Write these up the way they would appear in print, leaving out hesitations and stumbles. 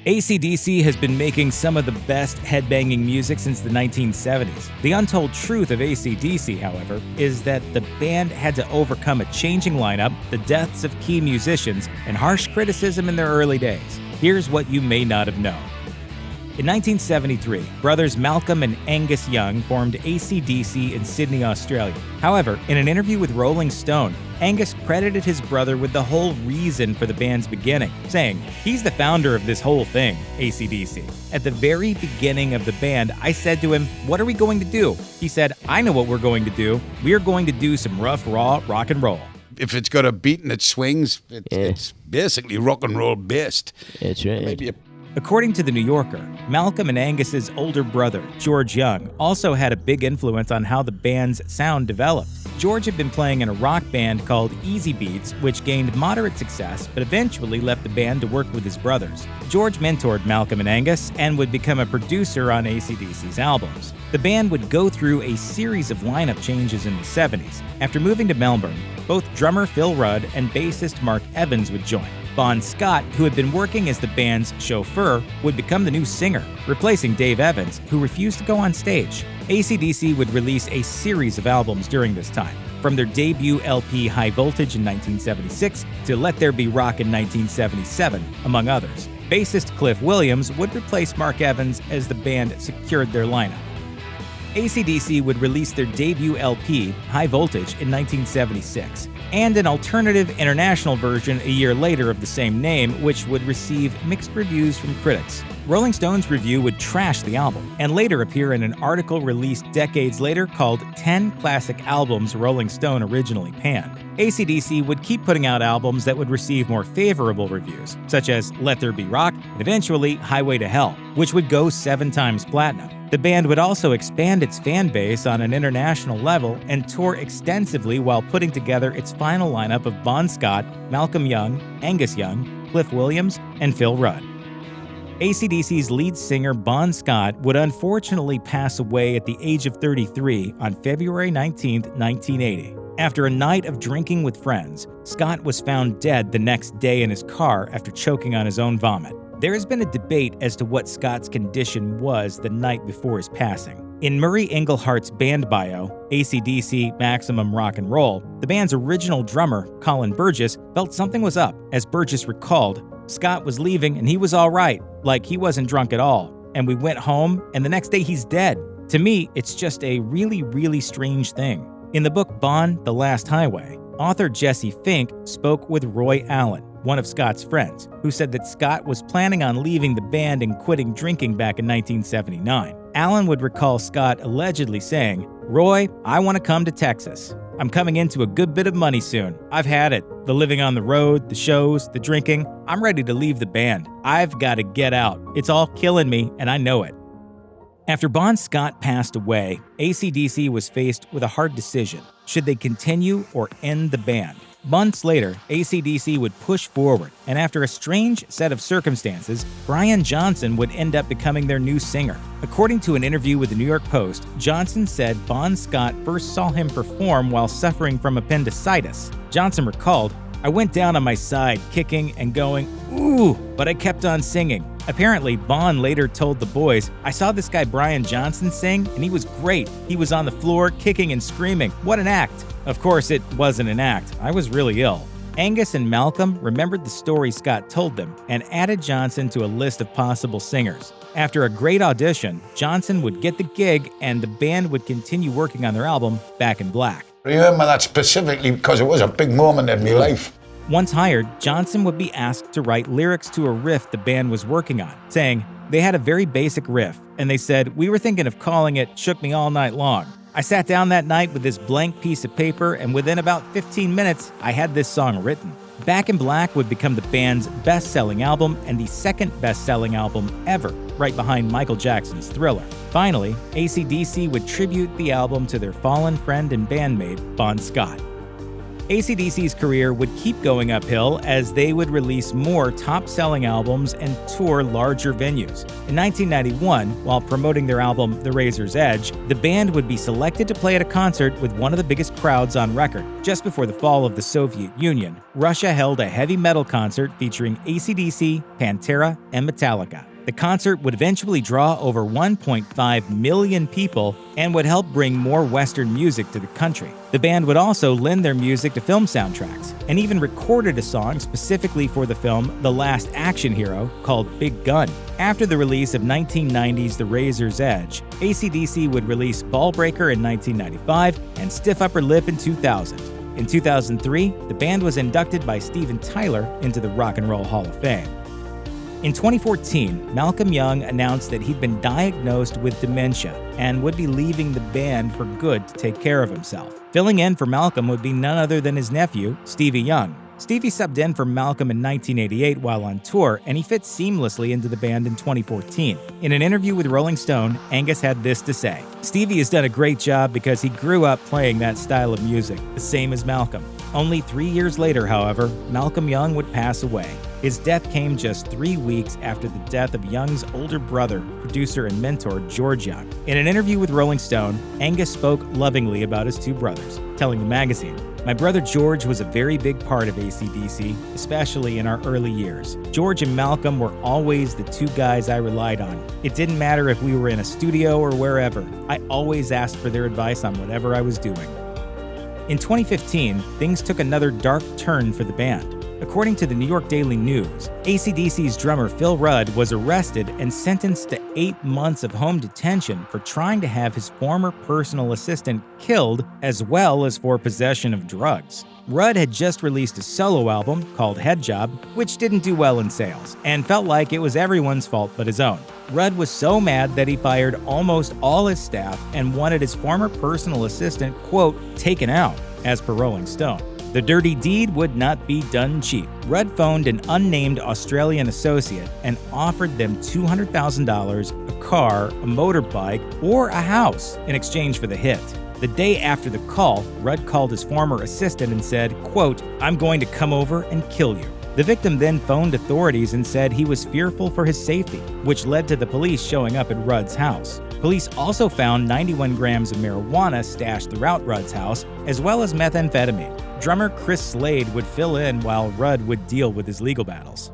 ACDC has been making some of the best headbanging music since the 1970s. The untold truth of ACDC, however, is that the band had to overcome a changing lineup, the deaths of key musicians, and harsh criticism in their early days. Here's what you may not have known. In 1973, brothers Malcolm and Angus Young formed ACDC in Sydney, Australia. However, in an interview with Rolling Stone, Angus credited his brother with the whole reason for the band's beginning, saying, "He's the founder of this whole thing, ACDC. At the very beginning of the band, I said to him, 'What are we going to do?' He said, 'I know what we're going to do. We are going to do some rough, raw rock and roll.'" If it's got a beat and it swings, it's basically rock and roll based. That's right. Maybe According to The New Yorker, Malcolm and Angus's older brother, George Young, also had a big influence on how the band's sound developed. George had been playing in a rock band called Easybeats, which gained moderate success but eventually left the band to work with his brothers. George mentored Malcolm and Angus and would become a producer on ACDC's albums. The band would go through a series of lineup changes in the 70s. After moving to Melbourne, both drummer Phil Rudd and bassist Mark Evans would join. Bon Scott, who had been working as the band's chauffeur, would become the new singer, replacing Dave Evans, who refused to go on stage. ACDC would release a series of albums during this time, from their debut LP High Voltage in 1976 to Let There Be Rock in 1977, among others. Bassist Cliff Williams would replace Mark Evans as the band secured their lineup. ACDC would release their debut LP, High Voltage, in 1976, and an alternative international version a year later of the same name, which would receive mixed reviews from critics. Rolling Stone's review would trash the album, and later appear in an article released decades later called 10 Classic Albums Rolling Stone Originally Panned. ACDC would keep putting out albums that would receive more favorable reviews, such as Let There Be Rock, and eventually Highway to Hell, which would go 7 times platinum. The band would also expand its fan base on an international level and tour extensively while putting together its final lineup of Bon Scott, Malcolm Young, Angus Young, Cliff Williams, and Phil Rudd. ACDC's lead singer Bon Scott would unfortunately pass away at the age of 33 on February 19, 1980. After a night of drinking with friends, Scott was found dead the next day in his car after choking on his own vomit. There has been a debate as to what Scott's condition was the night before his passing. In Murray Englehart's band bio, ACDC Maximum Rock and Roll, the band's original drummer, Colin Burgess, felt something was up. As Burgess recalled, "Scott was leaving and he was all right, like he wasn't drunk at all. And we went home and the next day he's dead. To me, it's just a really strange thing." In the book Bon, The Last Highway, author Jesse Fink spoke with Roy Allen, one of Scott's friends, who said that Scott was planning on leaving the band and quitting drinking back in 1979. Allen would recall Scott allegedly saying, "Roy, I want to come to Texas. I'm coming into a good bit of money soon. I've had it. The living on the road, the shows, the drinking. I'm ready to leave the band. I've got to get out. It's all killing me, and I know it." After Bon Scott passed away, ACDC was faced with a hard decision. Should they continue or end the band? Months later, ACDC would push forward, and after a strange set of circumstances, Brian Johnson would end up becoming their new singer. According to an interview with the New York Post, Johnson said Bon Scott first saw him perform while suffering from appendicitis. Johnson recalled, "I went down on my side, kicking and going, ooh, but I kept on singing." Apparently, Bon later told the boys, "I saw this guy Brian Johnson sing, and he was great. He was on the floor, kicking and screaming. What an act." Of course, it wasn't an act. I was really ill. Angus and Malcolm remembered the story Scott told them and added Johnson to a list of possible singers. After a great audition, Johnson would get the gig, and the band would continue working on their album, Back in Black. I remember that specifically because it was a big moment in my life. Once hired, Johnson would be asked to write lyrics to a riff the band was working on, saying, "They had a very basic riff, and they said, we were thinking of calling it Shook Me All Night Long. I sat down that night with this blank piece of paper, and within about 15 minutes, I had this song written." Back in Black would become the band's best-selling album and the second best-selling album ever, right behind Michael Jackson's Thriller. Finally, ACDC would tribute the album to their fallen friend and bandmate, Bon Scott. AC/DC's career would keep going uphill as they would release more top-selling albums and tour larger venues. In 1991, while promoting their album The Razor's Edge, the band would be selected to play at a concert with one of the biggest crowds on record. Just before the fall of the Soviet Union, Russia held a heavy metal concert featuring AC/DC, Pantera, and Metallica. The concert would eventually draw over 1.5 million people and would help bring more Western music to the country. The band would also lend their music to film soundtracks, and even recorded a song specifically for the film The Last Action Hero called Big Gun. After the release of 1990's The Razor's Edge, AC/DC would release Ballbreaker in 1995 and Stiff Upper Lip in 2000. In 2003, the band was inducted by Steven Tyler into the Rock and Roll Hall of Fame. In 2014, Malcolm Young announced that he'd been diagnosed with dementia and would be leaving the band for good to take care of himself. Filling in for Malcolm would be none other than his nephew, Stevie Young. Stevie subbed in for Malcolm in 1988 while on tour, and he fit seamlessly into the band in 2014. In an interview with Rolling Stone, Angus had this to say: "Stevie has done a great job because he grew up playing that style of music, the same as Malcolm. Only 3 years later, however, Malcolm Young would pass away. His death came just 3 weeks after the death of Young's older brother, producer and mentor George Young." In an interview with Rolling Stone, Angus spoke lovingly about his two brothers, telling the magazine, "My brother George was a very big part of AC/DC, especially in our early years. George and Malcolm were always the two guys I relied on. It didn't matter if we were in a studio or wherever. I always asked for their advice on whatever I was doing." In 2015, things took another dark turn for the band. According to the New York Daily News, AC/DC's drummer Phil Rudd was arrested and sentenced to 8 months of home detention for trying to have his former personal assistant killed, as well as for possession of drugs. Rudd had just released a solo album called Head Job, which didn't do well in sales, and felt like it was everyone's fault but his own. Rudd was so mad that he fired almost all his staff and wanted his former personal assistant, quote, taken out, as per Rolling Stone. The dirty deed would not be done cheap. Rudd phoned an unnamed Australian associate and offered them $200,000, a car, a motorbike, or a house in exchange for the hit. The day after the call, Rudd called his former assistant and said, quote, "I'm going to come over and kill you." The victim then phoned authorities and said he was fearful for his safety, which led to the police showing up at Rudd's house. Police also found 91 grams of marijuana stashed throughout Rudd's house, as well as methamphetamine. Drummer Chris Slade would fill in while Rudd would deal with his legal battles.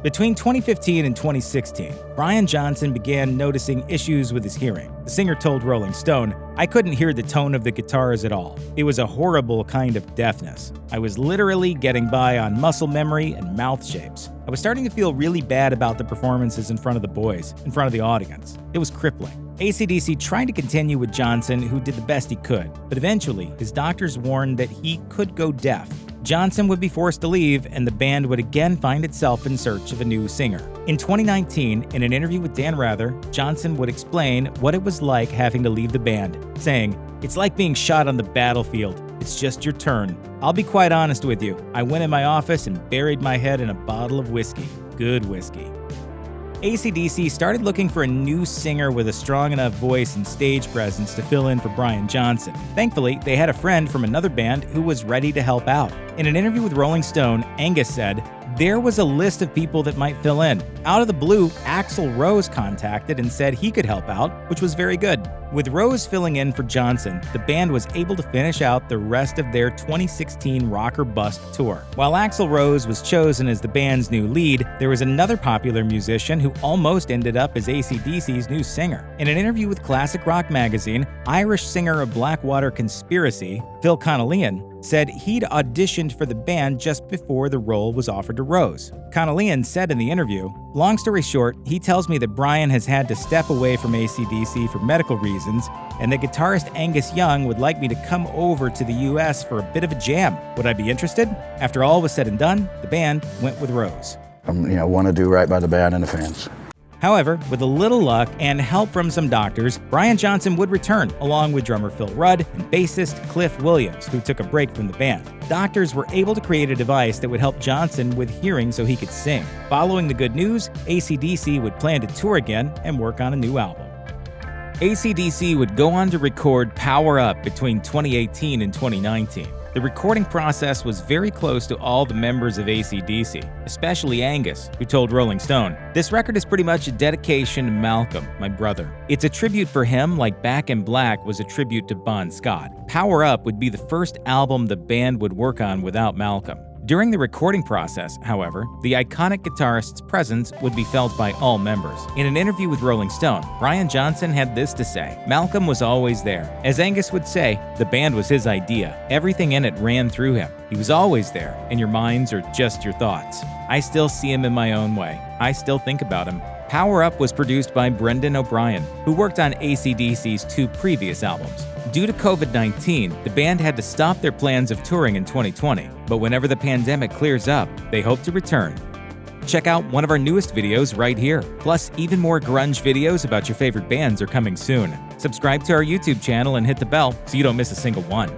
Between 2015 and 2016, Brian Johnson began noticing issues with his hearing. The singer told Rolling Stone, "I couldn't hear the tone of the guitars at all. It was a horrible kind of deafness. I was literally getting by on muscle memory and mouth shapes. I was starting to feel really bad about the performances in front of the boys, in front of the audience. It was crippling." AC/DC tried to continue with Johnson, who did the best he could, but eventually his doctors warned that he could go deaf. Johnson would be forced to leave, and the band would again find itself in search of a new singer. In 2019, in an interview with Dan Rather, Johnson would explain what it was like having to leave the band, saying, "It's like being shot on the battlefield. It's just your turn. I'll be quite honest with you. I went in my office and buried my head in a bottle of whiskey. Good whiskey." AC/DC started looking for a new singer with a strong enough voice and stage presence to fill in for Brian Johnson. Thankfully, they had a friend from another band who was ready to help out. In an interview with Rolling Stone, Angus said, "There was a list of people that might fill in. Out of the blue, Axl Rose contacted and said he could help out, which was very good." With Rose filling in for Johnson, the band was able to finish out the rest of their 2016 Rock or Bust tour. While Axl Rose was chosen as the band's new lead, there was another popular musician who almost ended up as AC/DC's new singer. In an interview with Classic Rock magazine, Irish singer of Blackwater Conspiracy, Phil Connellian, said he'd auditioned for the band just before the role was offered to Rose. Connellian said in the interview, "Long story short, he tells me that Brian has had to step away from AC/DC for medical reasons, and that guitarist Angus Young would like me to come over to the US for a bit of a jam. Would I be interested?" After all was said and done, the band went with Rose. Want to do right by the band and the fans. However, with a little luck and help from some doctors, Brian Johnson would return, along with drummer Phil Rudd and bassist Cliff Williams, who took a break from the band. Doctors were able to create a device that would help Johnson with hearing so he could sing. Following the good news, AC/DC would plan to tour again and work on a new album. AC/DC would go on to record Power Up between 2018 and 2019. The recording process was very close to all the members of ACDC, especially Angus, who told Rolling Stone, "This record is pretty much a dedication to Malcolm, my brother. It's a tribute for him like Back in Black was a tribute to Bon Scott. Power Up would be the first album the band would work on without Malcolm." During the recording process, however, the iconic guitarist's presence would be felt by all members. In an interview with Rolling Stone, Brian Johnson had this to say, "Malcolm was always there. As Angus would say, the band was his idea. Everything in it ran through him. He was always there, and your minds are just your thoughts. I still see him in my own way. I still think about him." Power Up was produced by Brendan O'Brien, who worked on ACDC's 2 previous albums. Due to COVID-19, the band had to stop their plans of touring in 2020, but whenever the pandemic clears up, they hope to return. Check out one of our newest videos right here. Plus, even more grunge videos about your favorite bands are coming soon. Subscribe to our YouTube channel and hit the bell so you don't miss a single one.